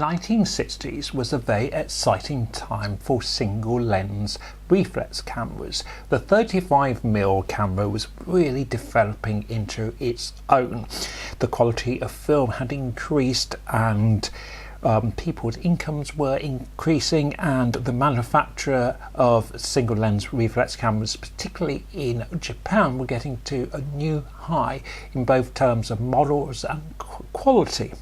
1960s was a very exciting time for single lens reflex cameras. The 35mm camera was really developing into its own. The quality of film had increased and people's incomes were increasing, and the manufacturer of single lens reflex cameras, particularly in Japan, were getting to a new high in both terms of models and quality.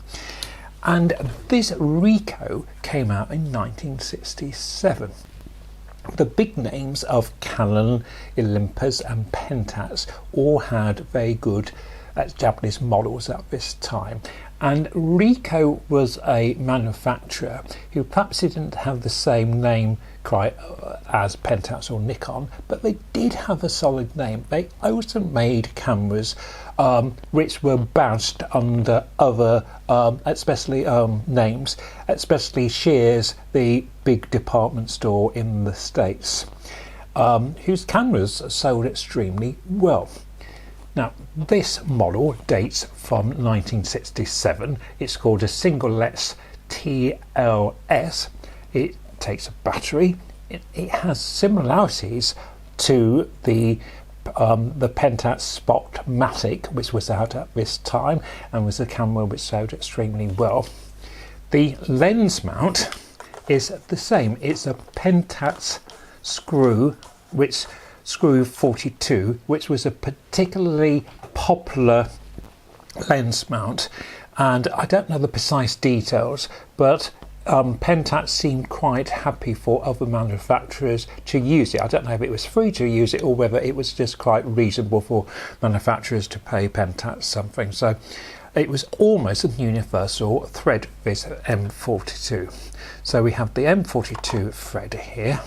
And this Ricoh came out in 1967. The big names of Canon, Olympus and Pentax all had very good Japanese models at this time, and Ricoh was a manufacturer who perhaps didn't have the same name as Pentax or Nikon, but they did have a solid name. They also made cameras which were badged under other especially names, especially Shears, the big department store in the States, whose cameras sold extremely well. Now, this model dates from 1967. It's called a single lens TLS. It takes a battery. It has similarities to the Pentax Spotmatic, which was out at this time and was a camera which sold extremely well. The lens mount is the same. It's a Pentax screw, screw 42, which was a particularly popular lens mount, and I don't know the precise details, but Pentax seemed quite happy for other manufacturers to use it. I don't know if it was free to use it or whether it was just quite reasonable for manufacturers to pay Pentax something. So it was almost a universal thread, this M42. So we have the M42 thread here.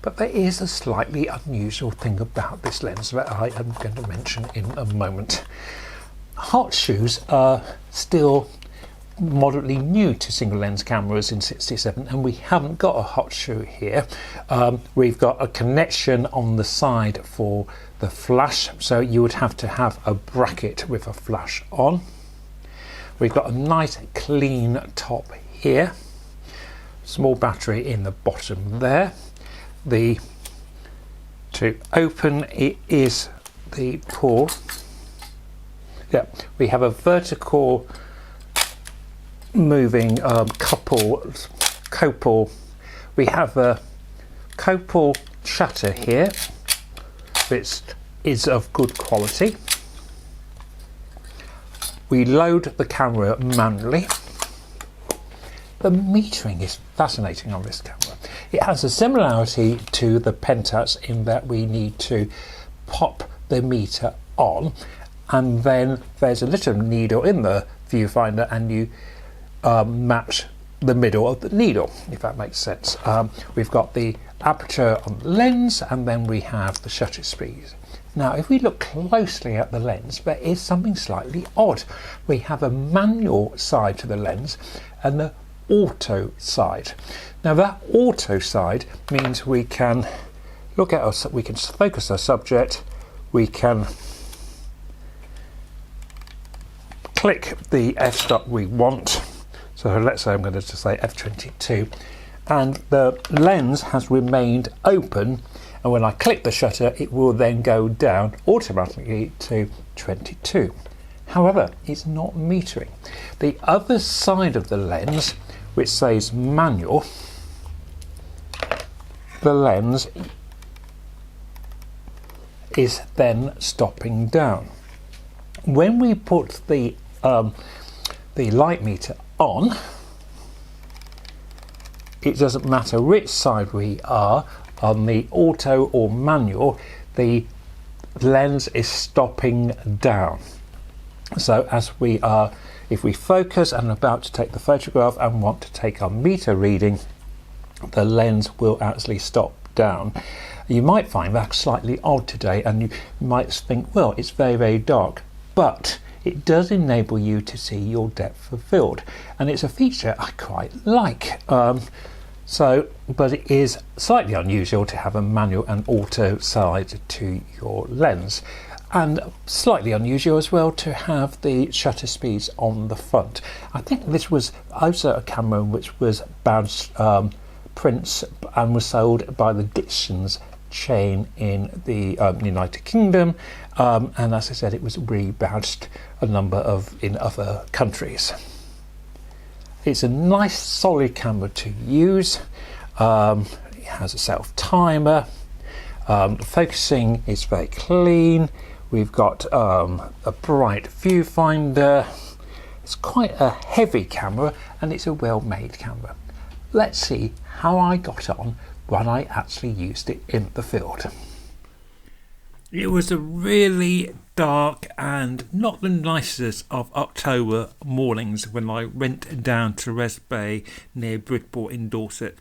But there is a slightly unusual thing about this lens that I am going to mention in a moment. Hot shoes are still moderately new to single lens cameras in 67, and we haven't got a hot shoe here. We've got a connection on the side for the flash, so you would have to have a bracket with a flash on. We've got a nice clean top here, small battery in the bottom there. To open it is the pull. Yeah, we have a vertical moving copal. We have a copal shutter here, which is of good quality. We load the camera manually. The metering is fascinating on this camera. It has a similarity to the Pentax in that we need to pop the meter on, and then there's a little needle in the viewfinder, and you match the middle of the needle, if that makes sense. We've got the aperture on the lens, and then we have the shutter speed. Now, if we look closely at the lens, there is something slightly odd. We have a manual side to the lens and the auto side. Now, that auto side means we can look at we can focus our subject, we can click the f-stop we want. So let's say I'm going to just say f22, and the lens has remained open, and when I click the shutter it will then go down automatically to 22. However, it's not metering. The other side of the lens, which says manual, the lens is then stopping down. When we put the light meter on, it doesn't matter which side we are on, the auto or manual, the lens is stopping down. So as we are, if we focus and are about to take the photograph and want to take our meter reading, the lens will actually stop down. You might find that slightly odd today, and you might think, well, it's very, very dark, but it does enable you to see your depth of field, and it's a feature I quite like. But it is slightly unusual to have a manual and auto side to your lens. And slightly unusual as well to have the shutter speeds on the front. I think this was also a camera which was badged prints and was sold by the Dixons chain in the United Kingdom, and as I said, it was rebadged a number of in other countries. It's a nice solid camera to use. It has a self timer. Focusing is very clean. We've got a bright viewfinder. It's quite a heavy camera and it's a well-made camera. Let's see how I got on when I actually used it in the field. It was a really dark and not the nicest of October mornings when I went down to Res Bay near Bridport in Dorset.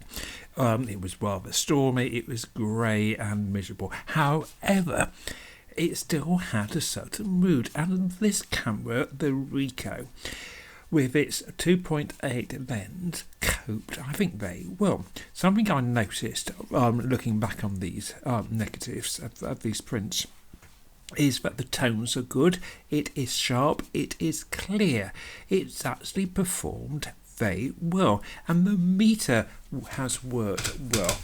It was rather stormy, it was grey and miserable. However, it still had a certain mood, and this camera, the Ricoh, with its 2.8 lens, coped, I think, very well. Something I noticed looking back on these negatives of these prints is that the tones are good, it is sharp, it is clear, it's actually performed very well, and the meter has worked well.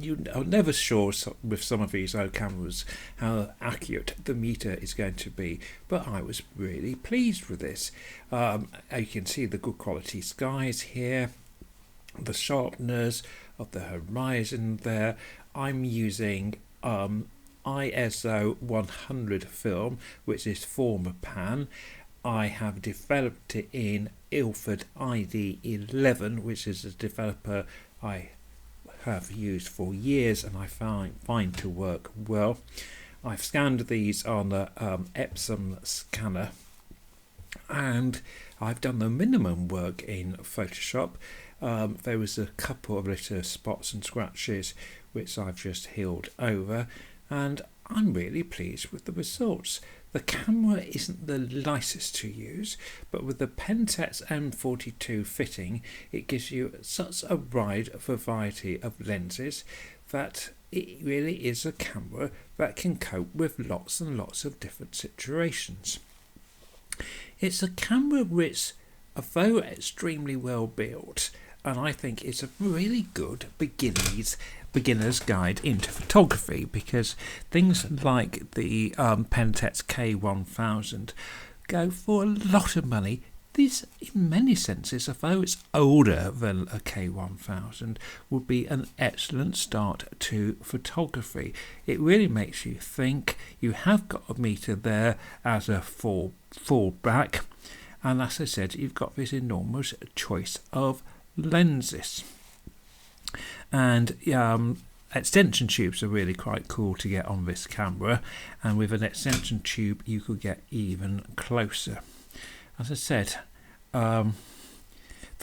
You are never sure with some of these old cameras how accurate the meter is going to be, but I was really pleased with this. You can see the good quality skies here, the sharpness of the horizon there. I'm using ISO 100 film, which is former pan. I have developed it in Ilford ID11, which is a developer I have used for years and I find to work well. I've scanned these on the Epsom scanner, and I've done the minimum work in Photoshop. There was a couple of little spots and scratches which I've just healed over, and I'm really pleased with the results. The camera isn't the nicest to use, but with the Pentax M42 fitting, it gives you such a wide variety of lenses that it really is a camera that can cope with lots and lots of different situations. It's a camera which, although extremely well built, and I think it's a really good beginner's guide into photography, because things like the Pentax K1000 go for a lot of money. This, in many senses, although it's older than a K1000, would be an excellent start to photography. It really makes you think. You have got a meter there as a fallback, and as I said, you've got this enormous choice of lenses. And extension tubes are really quite cool to get on this camera, and with an extension tube you could get even closer. As I said, the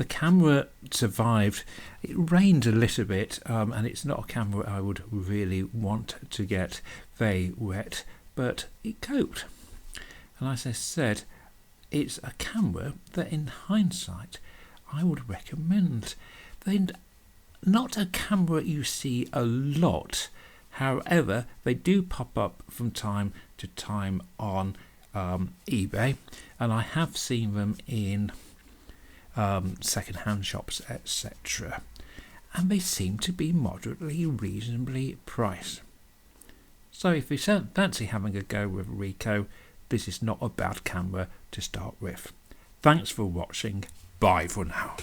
camera survived. It rained a little bit, and it's not a camera I would really want to get very wet, but it coped. And as I said, it's a camera that in hindsight I would recommend. They're not a camera you see a lot. However, they do pop up from time to time on eBay, and I have seen them in second-hand shops, etc. And they seem to be moderately reasonably priced. So if you fancy having a go with Ricoh, this is not a bad camera to start with. Thanks for watching. Bye for now.